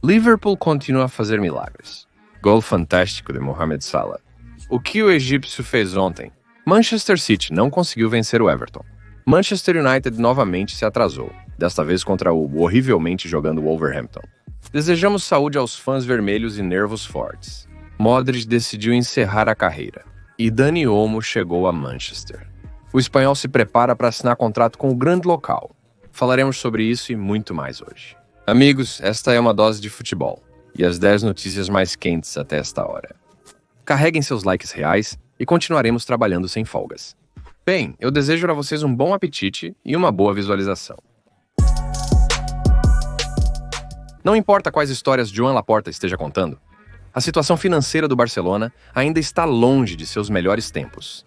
Liverpool continua a fazer milagres. Gol fantástico de Mohamed Salah. O que o egípcio fez ontem? Manchester City não conseguiu vencer o Everton. Manchester United novamente se atrasou, desta vez contra o horrivelmente jogando Wolverhampton. Desejamos saúde aos fãs vermelhos e nervos fortes. Modric decidiu encerrar a carreira. E Dani Olmo chegou a Manchester. O espanhol se prepara para assinar contrato com o grande local. Falaremos sobre isso e muito mais hoje. Amigos, esta é uma dose de futebol. E as 10 notícias mais quentes até esta hora. Carreguem seus likes reais e continuaremos trabalhando sem folgas. Bem, eu desejo a vocês um bom apetite e uma boa visualização. Não importa quais histórias Joan Laporta esteja contando, a situação financeira do Barcelona ainda está longe de seus melhores tempos.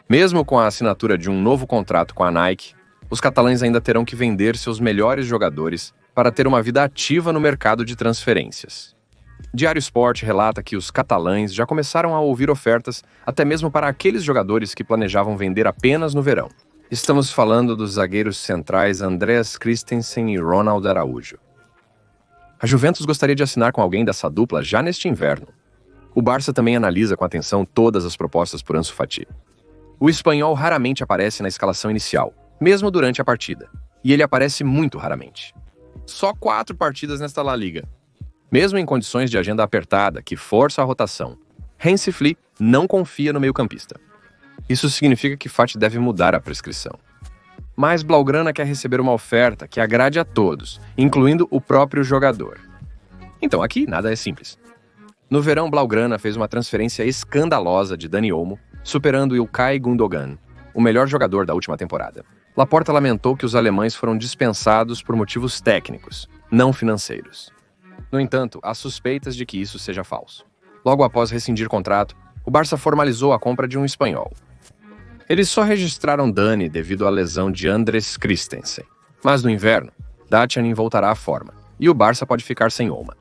Mesmo com a assinatura de um novo contrato com a Nike, os catalães ainda terão que vender seus melhores jogadores para ter uma vida ativa no mercado de transferências. Diário Sport relata que os catalães já começaram a ouvir ofertas até mesmo para aqueles jogadores que planejavam vender apenas no verão. Estamos falando dos zagueiros centrais Andreas Christensen e Ronald Araújo. A Juventus gostaria de assinar com alguém dessa dupla já neste inverno. O Barça também analisa com atenção todas as propostas por Ansu Fati. O espanhol raramente aparece na escalação inicial, mesmo durante a partida, e ele aparece muito raramente. Só 4 partidas nesta La Liga. Mesmo em condições de agenda apertada que força a rotação, Hansi Flick não confia no meio-campista. Isso significa que Fati deve mudar a prescrição. Mas Blaugrana quer receber uma oferta que agrade a todos, incluindo o próprio jogador. Então aqui nada é simples. No verão, Blaugrana fez uma transferência escandalosa de Dani Olmo, superando Ilkay Gundogan, o melhor jogador da última temporada. Laporta lamentou que os alemães foram dispensados por motivos técnicos, não financeiros. No entanto, há suspeitas de que isso seja falso. Logo após rescindir contrato, o Barça formalizou a compra de um espanhol. Eles só registraram Dani devido à lesão de Andres Christensen. Mas no inverno, Datianin voltará à forma, e o Barça pode ficar sem Olmo.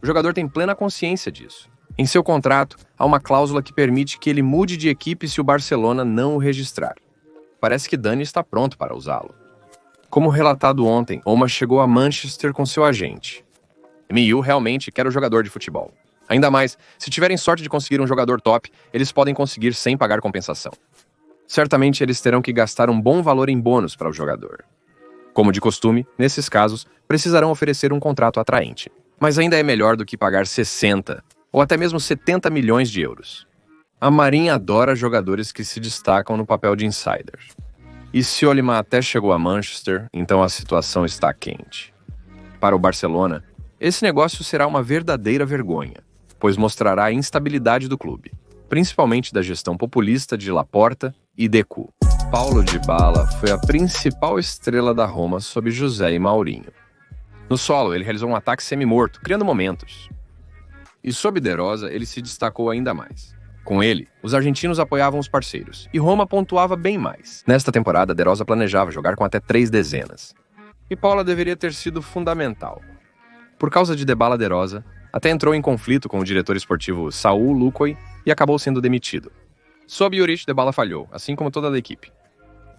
O jogador tem plena consciência disso. Em seu contrato, há uma cláusula que permite que ele mude de equipe se o Barcelona não o registrar. Parece que Dani está pronto para usá-lo. Como relatado ontem, Olmo chegou a Manchester com seu agente. MU realmente quer o jogador de futebol. Ainda mais, se tiverem sorte de conseguir um jogador top, eles podem conseguir sem pagar compensação. Certamente eles terão que gastar um bom valor em bônus para o jogador. Como de costume, nesses casos, precisarão oferecer um contrato atraente. Mas ainda é melhor do que pagar 60 ou até mesmo 70 milhões de euros. A Marinha adora jogadores que se destacam no papel de insider. E se Olmo até chegou a Manchester, então a situação está quente. Para o Barcelona, esse negócio será uma verdadeira vergonha, pois mostrará a instabilidade do clube, principalmente da gestão populista de Laporta e Deco. Paulo Dybala foi a principal estrela da Roma sob José e Mourinho. No solo, ele realizou um ataque semi-morto, criando momentos. E sob De Rosa, ele se destacou ainda mais. Com ele, os argentinos apoiavam os parceiros, e Roma pontuava bem mais. Nesta temporada, De Rosa planejava jogar com até 3 dezenas. E Paula deveria ter sido fundamental. Por causa de Dybala, De Rosa até entrou em conflito com o diretor esportivo Saul Lucoy e acabou sendo demitido. Sob Juric, Dybala falhou, assim como toda a equipe.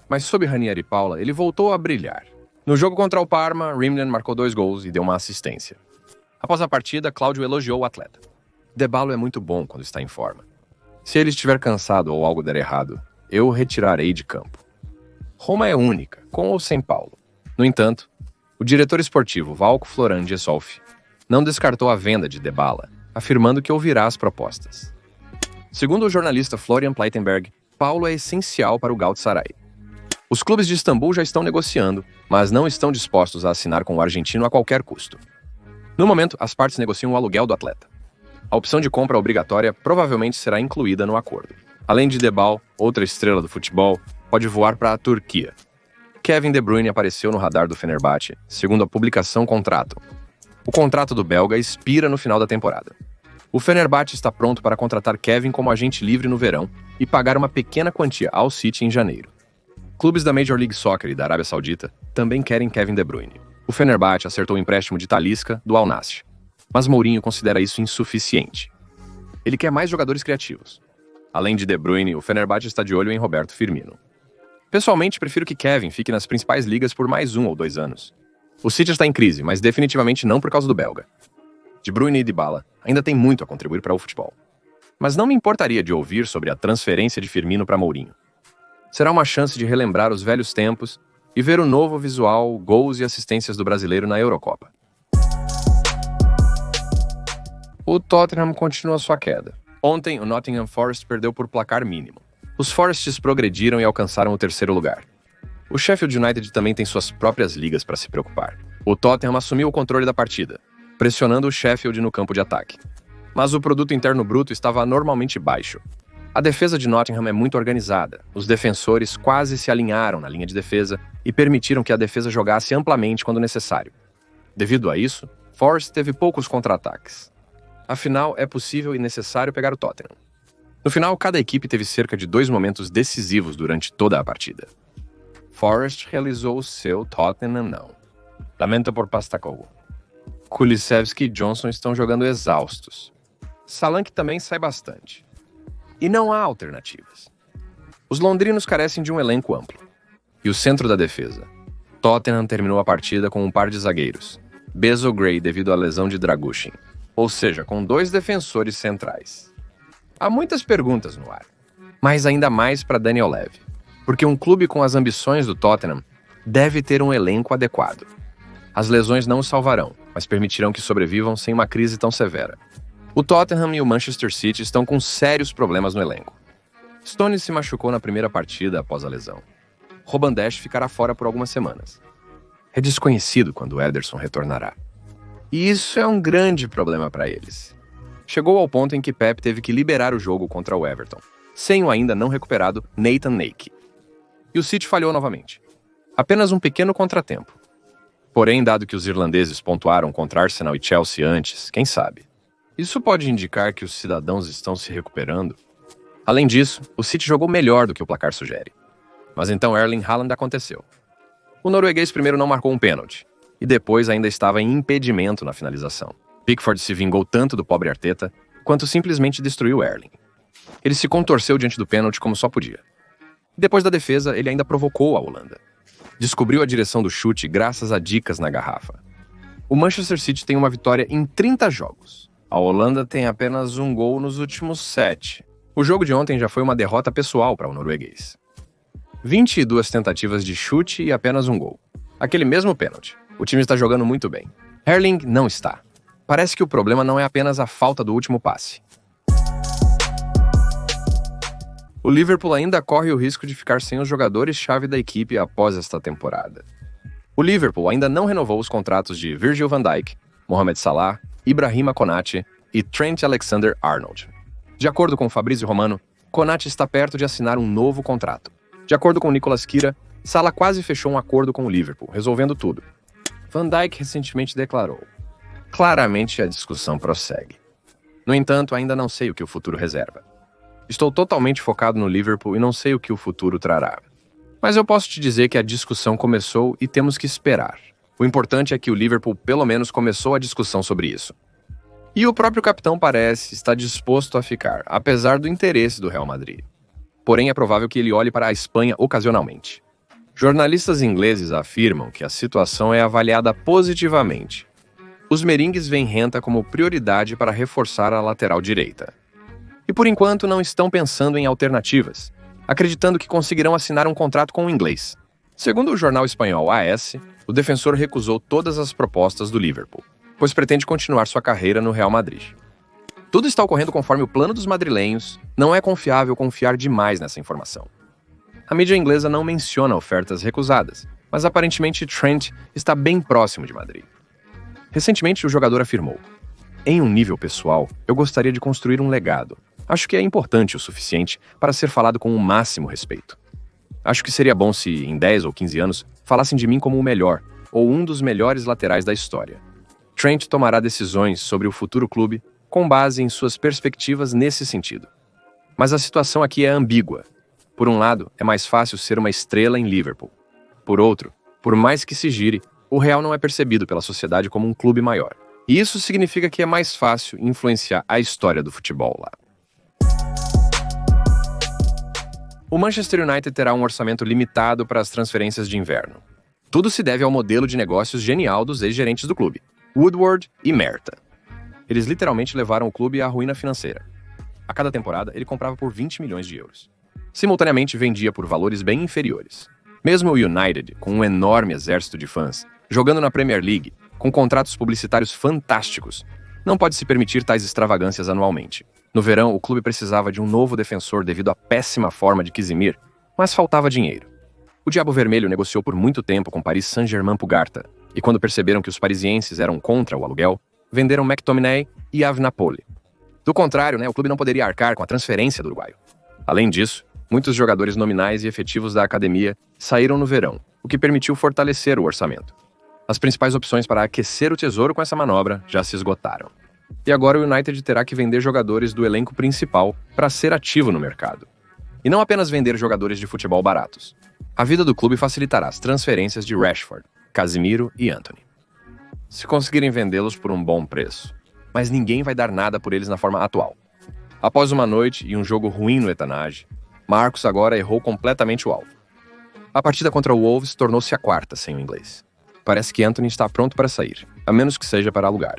Mas sob Ranieri Paula, ele voltou a brilhar. No jogo contra o Parma, Rimland marcou 2 gols e deu uma assistência. Após a partida, Cláudio elogiou o atleta. Dybala é muito bom quando está em forma. Se ele estiver cansado ou algo der errado, eu o retirarei de campo. Roma é única, com ou sem Paulo. No entanto, o diretor esportivo Valco Floran Gessolf não descartou a venda de Dybala, afirmando que ouvirá as propostas. Segundo o jornalista Florian Pleitenberg, Paulo é essencial para o Galatasaray. Os clubes de Istambul já estão negociando, mas não estão dispostos a assinar com o argentino a qualquer custo. No momento, as partes negociam o aluguel do atleta. A opção de compra obrigatória provavelmente será incluída no acordo. Além de Dybala, outra estrela do futebol, pode voar para a Turquia. Kevin De Bruyne apareceu no radar do Fenerbahçe, segundo a publicação Contrato. O contrato do belga expira no final da temporada. O Fenerbahçe está pronto para contratar Kevin como agente livre no verão e pagar uma pequena quantia ao City em janeiro. Clubes da Major League Soccer e da Arábia Saudita também querem Kevin De Bruyne. O Fenerbahçe acertou o empréstimo de Talisca do Al Nassr, mas Mourinho considera isso insuficiente. Ele quer mais jogadores criativos. Além de De Bruyne, o Fenerbahçe está de olho em Roberto Firmino. Pessoalmente, prefiro que Kevin fique nas principais ligas por mais 1 ou 2 anos. O City está em crise, mas definitivamente não por causa do belga. De Bruyne e Dybala ainda tem muito a contribuir para o futebol. Mas não me importaria de ouvir sobre a transferência de Firmino para Mourinho. Será uma chance de relembrar os velhos tempos e ver o novo visual, gols e assistências do brasileiro na Eurocopa. O Tottenham continua sua queda. Ontem, o Nottingham Forest perdeu por placar mínimo. Os Forests progrediram e alcançaram o terceiro lugar. O Sheffield United também tem suas próprias ligas para se preocupar. O Tottenham assumiu o controle da partida, pressionando o Sheffield no campo de ataque. Mas o produto interno bruto estava anormalmente baixo. A defesa de Nottingham é muito organizada. Os defensores quase se alinharam na linha de defesa e permitiram que a defesa jogasse amplamente quando necessário. Devido a isso, Forest teve poucos contra-ataques. Afinal, é possível e necessário pegar o Tottenham. No final, cada equipe teve cerca de 2 momentos decisivos durante toda a partida. Forest realizou o seu, Tottenham não. Lamento por Postecoglou. Kulusevski e Johnson estão jogando exaustos. Solanke também sai bastante. E não há alternativas. Os londrinos carecem de um elenco amplo. E o centro da defesa. Tottenham terminou a partida com um par de zagueiros. Bezo Gray devido à lesão de Dragushin. Ou seja, com 2 defensores centrais. Há muitas perguntas no ar. Mas ainda mais para Daniel Levy. Porque um clube com as ambições do Tottenham deve ter um elenco adequado. As lesões não o salvarão, mas permitirão que sobrevivam sem uma crise tão severa. O Tottenham e o Manchester City estão com sérios problemas no elenco. Stones se machucou na primeira partida após a lesão. Ruben Dias ficará fora por algumas semanas. É desconhecido quando Ederson retornará. E isso é um grande problema para eles. Chegou ao ponto em que Pep teve que liberar o jogo contra o Everton, sem o ainda não recuperado Nathan Ake. E o City falhou novamente. Apenas um pequeno contratempo. Porém, dado que os irlandeses pontuaram contra Arsenal e Chelsea antes, quem sabe? Isso pode indicar que os cidadãos estão se recuperando? Além disso, o City jogou melhor do que o placar sugere. Mas então Erling Haaland aconteceu. O norueguês primeiro não marcou um pênalti, e depois ainda estava em impedimento na finalização. Pickford se vingou tanto do pobre Arteta, quanto simplesmente destruiu Erling. Ele se contorceu diante do pênalti como só podia. Depois da defesa, ele ainda provocou a Holanda. Descobriu a direção do chute graças a dicas na garrafa. O Manchester City tem uma vitória em 30 jogos. A Holanda tem apenas um gol nos últimos 7. O jogo de ontem já foi uma derrota pessoal para o norueguês. 22 tentativas de chute e apenas um gol. Aquele mesmo pênalti. O time está jogando muito bem. Erling não está. Parece que o problema não é apenas a falta do último passe. O Liverpool ainda corre o risco de ficar sem os jogadores-chave da equipe após esta temporada. O Liverpool ainda não renovou os contratos de Virgil van Dijk, Mohamed Salah, Ibrahima Konate e Trent Alexander-Arnold. De acordo com Fabrizio Romano, Konate está perto de assinar um novo contrato. De acordo com Nicolas Kira, Salah quase fechou um acordo com o Liverpool, resolvendo tudo. Van Dijk recentemente declarou: claramente a discussão prossegue. No entanto, ainda não sei o que o futuro reserva. Estou totalmente focado no Liverpool e não sei o que o futuro trará. Mas eu posso te dizer que a discussão começou e temos que esperar. O importante é que o Liverpool pelo menos começou a discussão sobre isso. E o próprio capitão parece estar disposto a ficar, apesar do interesse do Real Madrid. Porém, é provável que ele olhe para a Espanha ocasionalmente. Jornalistas ingleses afirmam que a situação é avaliada positivamente. Os merengues veem Renta como prioridade para reforçar a lateral direita. E por enquanto não estão pensando em alternativas, acreditando que conseguirão assinar um contrato com o inglês. Segundo o jornal espanhol AS, o defensor recusou todas as propostas do Liverpool, pois pretende continuar sua carreira no Real Madrid. Tudo está ocorrendo conforme o plano dos madrilenhos, não é confiável confiar demais nessa informação. A mídia inglesa não menciona ofertas recusadas, mas aparentemente Trent está bem próximo de Madrid. Recentemente o jogador afirmou: em um nível pessoal, eu gostaria de construir um legado. Acho que é importante o suficiente para ser falado com o máximo respeito. Acho que seria bom se, em 10 ou 15 anos, falassem de mim como o melhor, ou um dos melhores laterais da história. Trent tomará decisões sobre o futuro clube com base em suas perspectivas nesse sentido. Mas a situação aqui é ambígua. Por um lado, é mais fácil ser uma estrela em Liverpool. Por outro, por mais que se gire, o Real não é percebido pela sociedade como um clube maior. E isso significa que é mais fácil influenciar a história do futebol lá. O Manchester United terá um orçamento limitado para as transferências de inverno. Tudo se deve ao modelo de negócios genial dos ex-gerentes do clube, Woodward e Merta. Eles literalmente levaram o clube à ruína financeira. A cada temporada, ele comprava por 20 milhões de euros. Simultaneamente, vendia por valores bem inferiores. Mesmo o United, com um enorme exército de fãs, jogando na Premier League, com contratos publicitários fantásticos, não pode se permitir tais extravagâncias anualmente. No verão, o clube precisava de um novo defensor devido à péssima forma de Casemiro, mas faltava dinheiro. O Diabo Vermelho negociou por muito tempo com Paris Saint-Germain Pugarta, e quando perceberam que os parisienses eram contra o aluguel, venderam McTominay e Avnapoli. Do contrário, o clube não poderia arcar com a transferência do uruguaio. Além disso, muitos jogadores nominais e efetivos da academia saíram no verão, o que permitiu fortalecer o orçamento. As principais opções para aquecer o tesouro com essa manobra já se esgotaram. E agora o United terá que vender jogadores do elenco principal para ser ativo no mercado. E não apenas vender jogadores de futebol baratos. A vida do clube facilitará as transferências de Rashford, Casemiro e Antony. Se conseguirem vendê-los por um bom preço. Mas ninguém vai dar nada por eles na forma atual. Após uma noite e um jogo ruim no Etanage, Marcos agora errou completamente o alvo. A partida contra o Wolves tornou-se a quarta sem o inglês. Parece que Antony está pronto para sair, a menos que seja para alugar.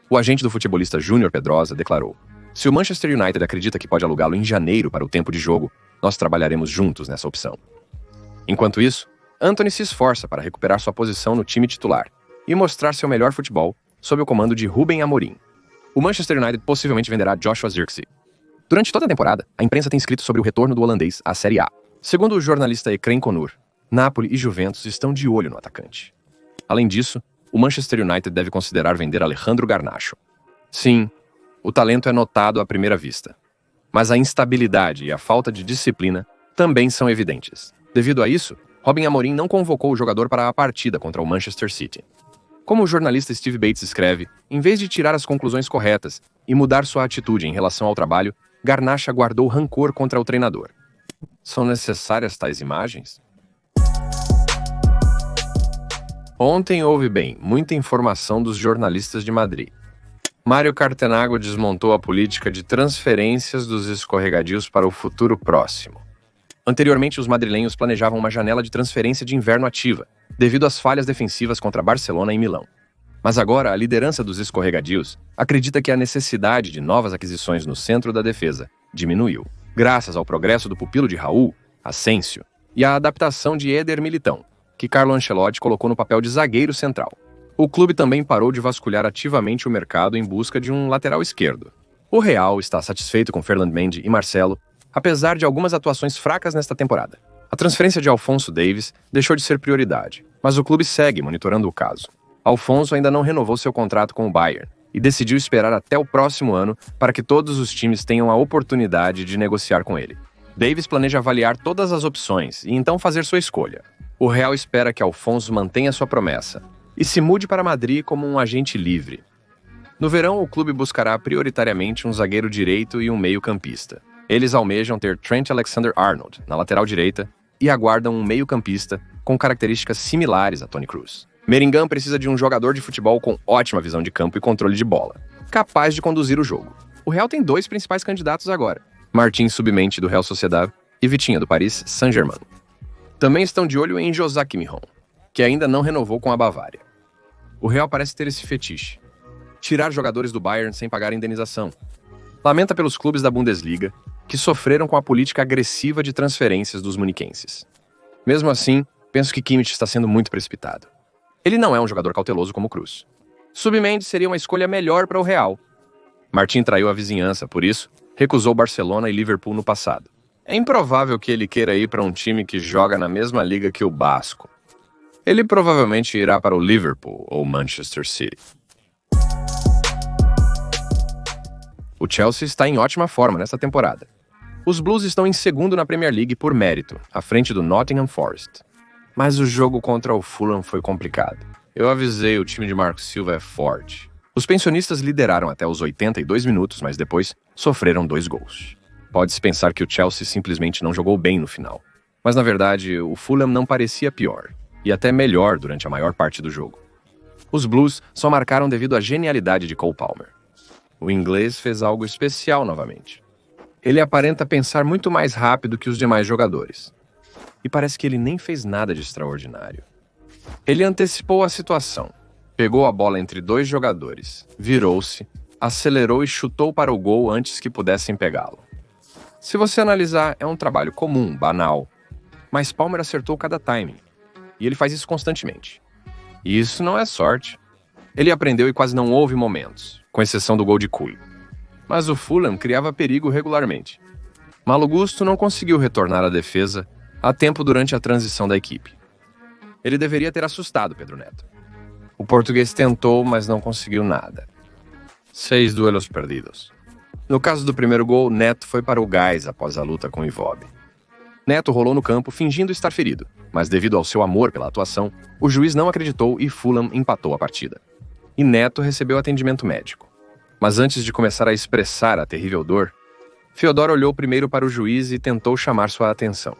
O agente do futebolista Júnior Pedrosa declarou: "Se o Manchester United acredita que pode alugá-lo em janeiro para o tempo de jogo, nós trabalharemos juntos nessa opção." Enquanto isso, Antony se esforça para recuperar sua posição no time titular e mostrar seu melhor futebol sob o comando de Ruben Amorim. O Manchester United possivelmente venderá Joshua Zirkzee. Durante toda a temporada, a imprensa tem escrito sobre o retorno do holandês à Série A. Segundo o jornalista Ekrem Konur, Napoli e Juventus estão de olho no atacante. Além disso, o Manchester United deve considerar vender Alejandro Garnacho. Sim, o talento é notado à primeira vista. Mas a instabilidade e a falta de disciplina também são evidentes. Devido a isso, Ruben Amorim não convocou o jogador para a partida contra o Manchester City. Como o jornalista Steve Bates escreve, em vez de tirar as conclusões corretas e mudar sua atitude em relação ao trabalho, Garnacho guardou rancor contra o treinador. São necessárias tais imagens? Ontem houve muita informação dos jornalistas de Madrid. Mário Cartenago desmontou a política de transferências dos escorregadios para o futuro próximo. Anteriormente, os madrilenhos planejavam uma janela de transferência de inverno ativa, devido às falhas defensivas contra Barcelona e Milão. Mas agora, a liderança dos escorregadios acredita que a necessidade de novas aquisições no centro da defesa diminuiu, graças ao progresso do pupilo de Raul, Asensio, e à adaptação de Éder Militão, que Carlo Ancelotti colocou no papel de zagueiro central. O clube também parou de vasculhar ativamente o mercado em busca de um lateral esquerdo. O Real está satisfeito com Ferland Mendy e Marcelo, apesar de algumas atuações fracas nesta temporada. A transferência de Alphonso Davies deixou de ser prioridade, mas o clube segue monitorando o caso. Alphonso ainda não renovou seu contrato com o Bayern e decidiu esperar até o próximo ano para que todos os times tenham a oportunidade de negociar com ele. Davies planeja avaliar todas as opções e então fazer sua escolha. O Real espera que Alphonso mantenha sua promessa e se mude para Madrid como um agente livre. No verão, o clube buscará prioritariamente um zagueiro direito e um meio-campista. Eles almejam ter Trent Alexander-Arnold na lateral direita e aguardam um meio-campista com características similares a Toni Kroos. Bellingham precisa de um jogador de futebol com ótima visão de campo e controle de bola, capaz de conduzir o jogo. O Real tem dois principais candidatos agora: Martin Subimendi, do Real Sociedad, e Vitinha, do Paris Saint-Germain. Também estão de olho em José Quimihon, que ainda não renovou com a Bavária. O Real parece ter esse fetiche: tirar jogadores do Bayern sem pagar indenização. Lamenta pelos clubes da Bundesliga, que sofreram com a política agressiva de transferências dos muniquenses. Mesmo assim, penso que Kimmich está sendo muito precipitado. Ele não é um jogador cauteloso como Kroos. Subimendi seria uma escolha melhor para o Real. Martin traiu a vizinhança, por isso, recusou Barcelona e Liverpool no passado. É improvável que ele queira ir para um time que joga na mesma liga que o Basco. Ele provavelmente irá para o Liverpool ou Manchester City. O Chelsea está em ótima forma nesta temporada. Os Blues estão em segundo na Premier League por mérito, à frente do Nottingham Forest. Mas o jogo contra o Fulham foi complicado. Eu avisei, o time de Marco Silva é forte. Os pensionistas lideraram até os 82 minutos, mas depois sofreram 2 gols. Pode-se pensar que o Chelsea simplesmente não jogou bem no final. Mas na verdade, o Fulham não parecia pior, e até melhor durante a maior parte do jogo. Os Blues só marcaram devido à genialidade de Cole Palmer. O inglês fez algo especial novamente. Ele aparenta pensar muito mais rápido que os demais jogadores. E parece que ele nem fez nada de extraordinário. Ele antecipou a situação, pegou a bola entre 2 jogadores, virou-se, acelerou e chutou para o gol antes que pudessem pegá-lo. Se você analisar, é um trabalho comum, banal, mas Palmer acertou cada timing, e ele faz isso constantemente. E isso não é sorte. Ele aprendeu e quase não houve momentos, com exceção do gol de Cooley. Mas o Fulham criava perigo regularmente. Malo Gusto não conseguiu retornar à defesa a tempo durante a transição da equipe. Ele deveria ter assustado Pedro Neto. O português tentou, mas não conseguiu nada. 6 duelos perdidos. No caso do primeiro gol, Neto foi para o gás após a luta com Iwobi. Neto rolou no campo fingindo estar ferido, mas devido ao seu amor pela atuação, o juiz não acreditou e Fulham empatou a partida. E Neto recebeu atendimento médico. Mas antes de começar a expressar a terrível dor, Feodor olhou primeiro para o juiz e tentou chamar sua atenção.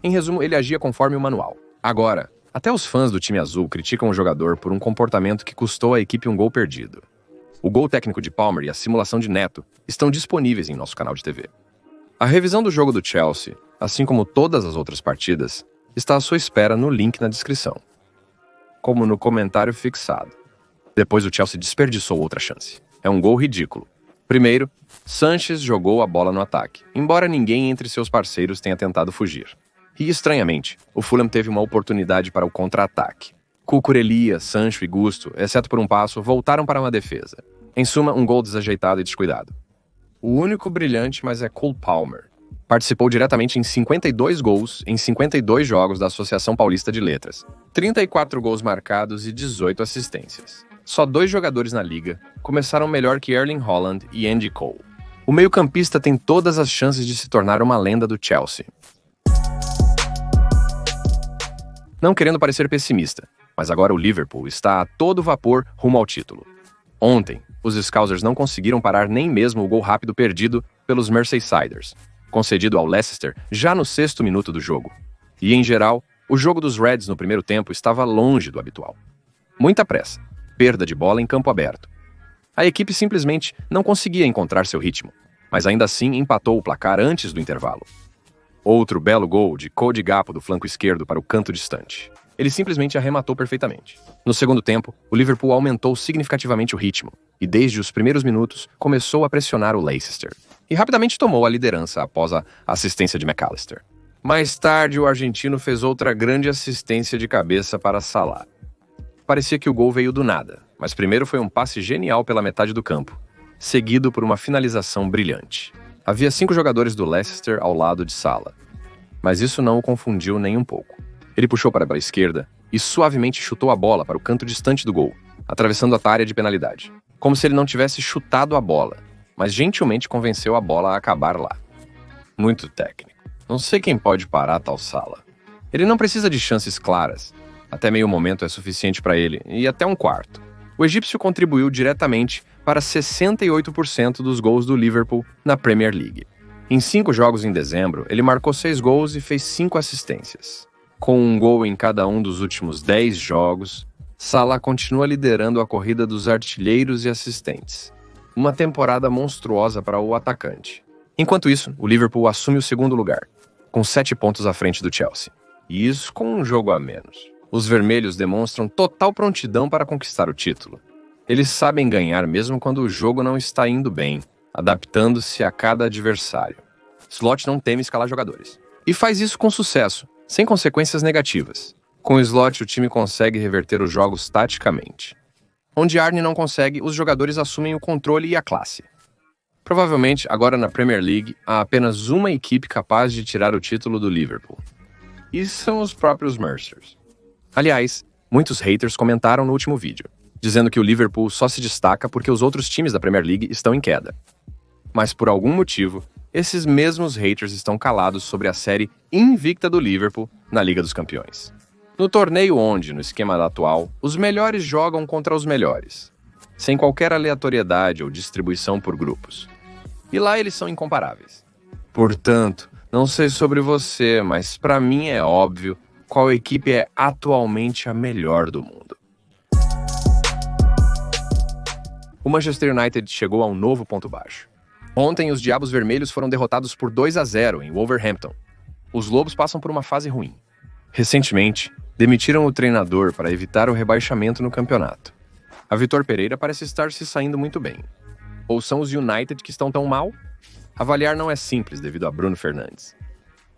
Em resumo, ele agia conforme o manual. Agora, até os fãs do time azul criticam o jogador por um comportamento que custou à equipe um gol perdido. O gol técnico de Palmer e a simulação de Neto estão disponíveis em nosso canal de TV. A revisão do jogo do Chelsea, assim como todas as outras partidas, está à sua espera no link na descrição, como no comentário fixado. Depois o Chelsea desperdiçou outra chance. É um gol ridículo. Primeiro, Sanches jogou a bola no ataque, embora ninguém entre seus parceiros tenha tentado fugir. E, estranhamente, o Fulham teve uma oportunidade para o contra-ataque. Cucurella, Sancho e Gusto, exceto por um passo, voltaram para uma defesa. Em suma, um gol desajeitado e descuidado. O único brilhante, mas é Cole Palmer. Participou diretamente em 52 gols em 52 jogos da Associação Paulista de Letras. 34 gols marcados e 18 assistências. Só 2 jogadores na liga começaram melhor que Erling Haaland e Andy Cole. O meio-campista tem todas as chances de se tornar uma lenda do Chelsea. Não querendo parecer pessimista, mas agora o Liverpool está a todo vapor rumo ao título. Ontem, os Scousers não conseguiram parar nem mesmo o gol rápido perdido pelos Merseysiders, concedido ao Leicester já no 6º minuto do jogo. E, em geral, o jogo dos Reds no primeiro tempo estava longe do habitual. Muita pressa, perda de bola em campo aberto. A equipe simplesmente não conseguia encontrar seu ritmo, mas ainda assim empatou o placar antes do intervalo. Outro belo gol de Cody Gakpo do flanco esquerdo para o canto distante. Ele simplesmente arrematou perfeitamente. No segundo tempo, o Liverpool aumentou significativamente o ritmo e, desde os primeiros minutos, começou a pressionar o Leicester. E rapidamente tomou a liderança após a assistência de McAllister. Mais tarde, o argentino fez outra grande assistência de cabeça para Salah. Parecia que o gol veio do nada, mas primeiro foi um passe genial pela metade do campo, seguido por uma finalização brilhante. Havia 5 jogadores do Leicester ao lado de Salah, mas isso não o confundiu nem um pouco. Ele puxou para a esquerda e suavemente chutou a bola para o canto distante do gol, atravessando a área de penalidade, como se ele não tivesse chutado a bola, mas gentilmente convenceu a bola a acabar lá. Muito técnico. Não sei quem pode parar tal Salah. Ele não precisa de chances claras. Até meio momento é suficiente para ele, e até um quarto. O egípcio contribuiu diretamente para 68% dos gols do Liverpool na Premier League. Em 5 jogos em dezembro, ele marcou 6 gols e fez 5 assistências. Com um gol em cada um dos últimos 10 jogos, Salah continua liderando a corrida dos artilheiros e assistentes. Uma temporada monstruosa para o atacante. Enquanto isso, o Liverpool assume o segundo lugar, com 7 pontos à frente do Chelsea. E isso com um jogo a menos. Os vermelhos demonstram total prontidão para conquistar o título. Eles sabem ganhar mesmo quando o jogo não está indo bem, adaptando-se a cada adversário. Slot não teme escalar jogadores. E faz isso com sucesso, sem consequências negativas. Com o Slot, o time consegue reverter os jogos taticamente. Onde Arne não consegue, os jogadores assumem o controle e a classe. Provavelmente, agora na Premier League, há apenas uma equipe capaz de tirar o título do Liverpool. E são os próprios Mercers. Aliás, muitos haters comentaram no último vídeo, dizendo que o Liverpool só se destaca porque os outros times da Premier League estão em queda. Mas por algum motivo, esses mesmos haters estão calados sobre a série invicta do Liverpool na Liga dos Campeões. No torneio onde, no esquema atual, os melhores jogam contra os melhores, sem qualquer aleatoriedade ou distribuição por grupos. E lá eles são incomparáveis. Portanto, não sei sobre você, mas para mim é óbvio qual equipe é atualmente a melhor do mundo. O Manchester United chegou a um novo ponto baixo. Ontem, os Diabos Vermelhos foram derrotados por 2-0 em Wolverhampton. Os Lobos passam por uma fase ruim. Recentemente, demitiram o treinador para evitar o rebaixamento no campeonato. A Vitor Pereira parece estar se saindo muito bem. Ou são os United que estão tão mal? Avaliar não é simples devido a Bruno Fernandes.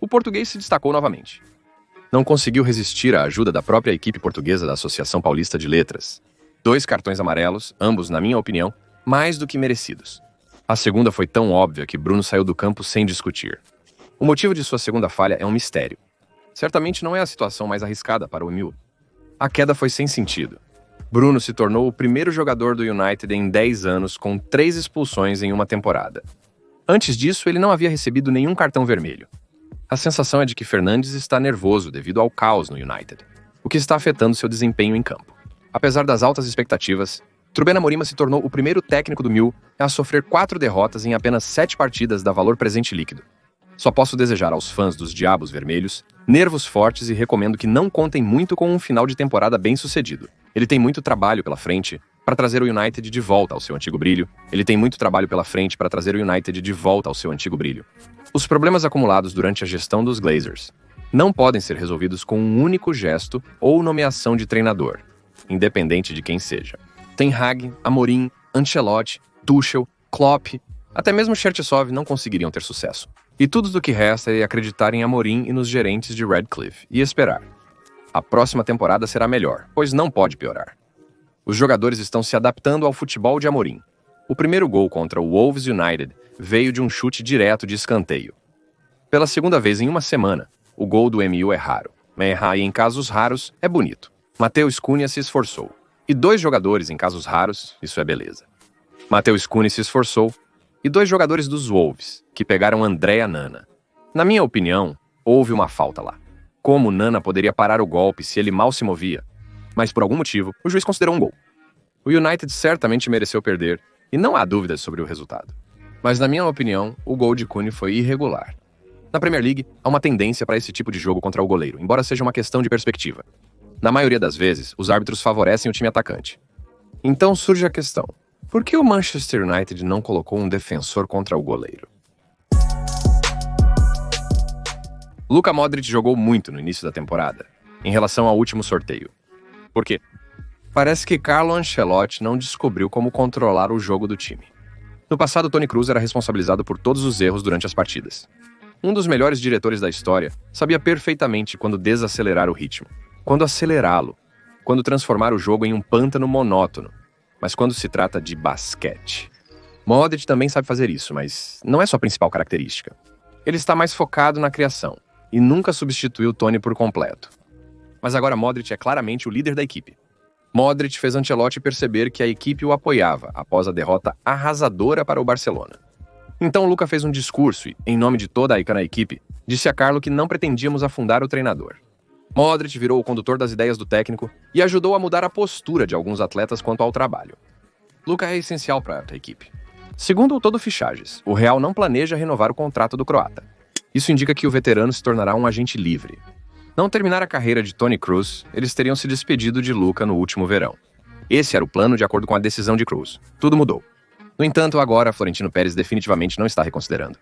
O português se destacou novamente. Não conseguiu resistir à ajuda da própria equipe portuguesa da Associação Paulista de Letras. 2 cartões amarelos, ambos, na minha opinião, mais do que merecidos. A segunda foi tão óbvia que Bruno saiu do campo sem discutir. O motivo de sua segunda falha é um mistério. Certamente não é a situação mais arriscada para o Emil. A queda foi sem sentido. Bruno se tornou o primeiro jogador do United em 10 anos com 3 expulsões em uma temporada. Antes disso, ele não havia recebido nenhum cartão vermelho. A sensação é de que Fernandes está nervoso devido ao caos no United, o que está afetando seu desempenho em campo. Apesar das altas expectativas, Ruben Amorim se tornou o primeiro técnico do Mill a sofrer 4 derrotas em apenas 7 partidas da valor presente líquido. Só posso desejar aos fãs dos Diabos Vermelhos nervos fortes e recomendo que não contem muito com um final de temporada bem-sucedido. Ele tem muito trabalho pela frente para trazer o United de volta ao seu antigo brilho. Os problemas acumulados durante a gestão dos Glazers não podem ser resolvidos com um único gesto ou nomeação de treinador, independente de quem seja. Ten Hag, Amorim, Ancelotti, Tuchel, Klopp, até mesmo Cherchesov não conseguiriam ter sucesso. E tudo do que resta é acreditar em Amorim e nos gerentes de Redcliffe e esperar. A próxima temporada será melhor, pois não pode piorar. Os jogadores estão se adaptando ao futebol de Amorim. O primeiro gol contra o Wolves United veio de um chute direto de escanteio. Pela segunda vez em uma semana, o gol do MU é raro, mas errar em casos raros é bonito. Matheus Cunha se esforçou. E 2 jogadores em casos raros, isso é beleza. Matheus Cunha se esforçou e 2 jogadores dos Wolves, que pegaram André Nana. Na minha opinião, houve uma falta lá. Como Nana poderia parar o golpe se ele mal se movia? Mas por algum motivo, o juiz considerou um gol. O United certamente mereceu perder, e não há dúvidas sobre o resultado. Mas na minha opinião, o gol de Cunha foi irregular. Na Premier League, há uma tendência para esse tipo de jogo contra o goleiro, embora seja uma questão de perspectiva. Na maioria das vezes, os árbitros favorecem o time atacante. Então surge a questão: por que o Manchester United não colocou um defensor contra o goleiro? Luka Modric jogou muito no início da temporada, em relação ao último sorteio. Por quê? Parece que Carlo Ancelotti não descobriu como controlar o jogo do time. No passado, Toni Kroos era responsabilizado por todos os erros durante as partidas. Um dos melhores diretores da história sabia perfeitamente quando desacelerar o ritmo, quando acelerá-lo, quando transformar o jogo em um pântano monótono. Mas quando se trata de basquete, Modric também sabe fazer isso, mas não é sua principal característica. Ele está mais focado na criação e nunca substituiu Toni por completo. Mas agora Modric é claramente o líder da equipe. Modric fez Ancelotti perceber que a equipe o apoiava após a derrota arrasadora para o Barcelona. Então Luka fez um discurso e, em nome de toda a equipe, disse a Carlo que não pretendíamos afundar o treinador. Modric virou o condutor das ideias do técnico e ajudou a mudar a postura de alguns atletas quanto ao trabalho. Luka é essencial para a equipe. Segundo o Todo Fichagens, o Real não planeja renovar o contrato do croata. Isso indica que o veterano se tornará um agente livre. Não terminar a carreira de Toni Kroos, eles teriam se despedido de Luka no último verão. Esse era o plano de acordo com a decisão de Kroos. Tudo mudou. No entanto, agora Florentino Pérez definitivamente não está reconsiderando.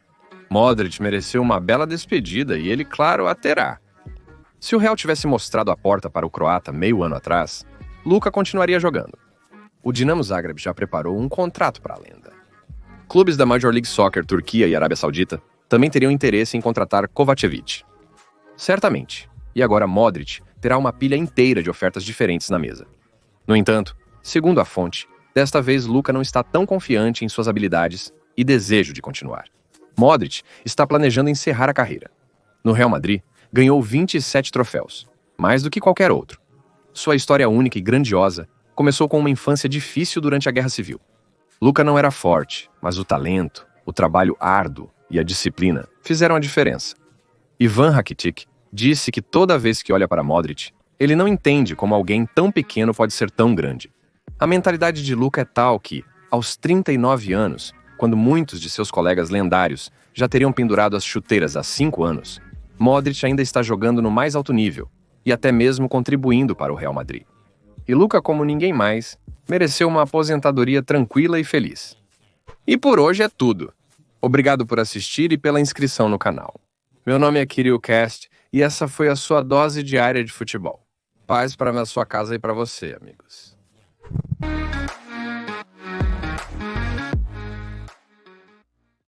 Modric mereceu uma bela despedida e ele, claro, a terá. Se o Real tivesse mostrado a porta para o croata meio ano atrás, Luka continuaria jogando. O Dinamo Zagreb já preparou um contrato para a lenda. Clubes da Major League Soccer, Turquia e Arábia Saudita também teriam interesse em contratar Kovacevic. Certamente. E agora Modric terá uma pilha inteira de ofertas diferentes na mesa. No entanto, segundo a fonte, desta vez Luka não está tão confiante em suas habilidades e desejo de continuar. Modric está planejando encerrar a carreira. No Real Madrid, ganhou 27 troféus, mais do que qualquer outro. Sua história única e grandiosa começou com uma infância difícil durante a Guerra Civil. Luka não era forte, mas o talento, o trabalho árduo e a disciplina fizeram a diferença. Ivan Rakitic disse que toda vez que olha para Modric, ele não entende como alguém tão pequeno pode ser tão grande. A mentalidade de Luka é tal que, aos 39 anos, quando muitos de seus colegas lendários já teriam pendurado as chuteiras há 5 anos, Modric ainda está jogando no mais alto nível e até mesmo contribuindo para o Real Madrid. E Luka, como ninguém mais, mereceu uma aposentadoria tranquila e feliz. E por hoje é tudo. Obrigado por assistir e pela inscrição no canal. Meu nome é Kirill Cast e essa foi a sua dose diária de futebol. Paz para a sua casa e para você, amigos.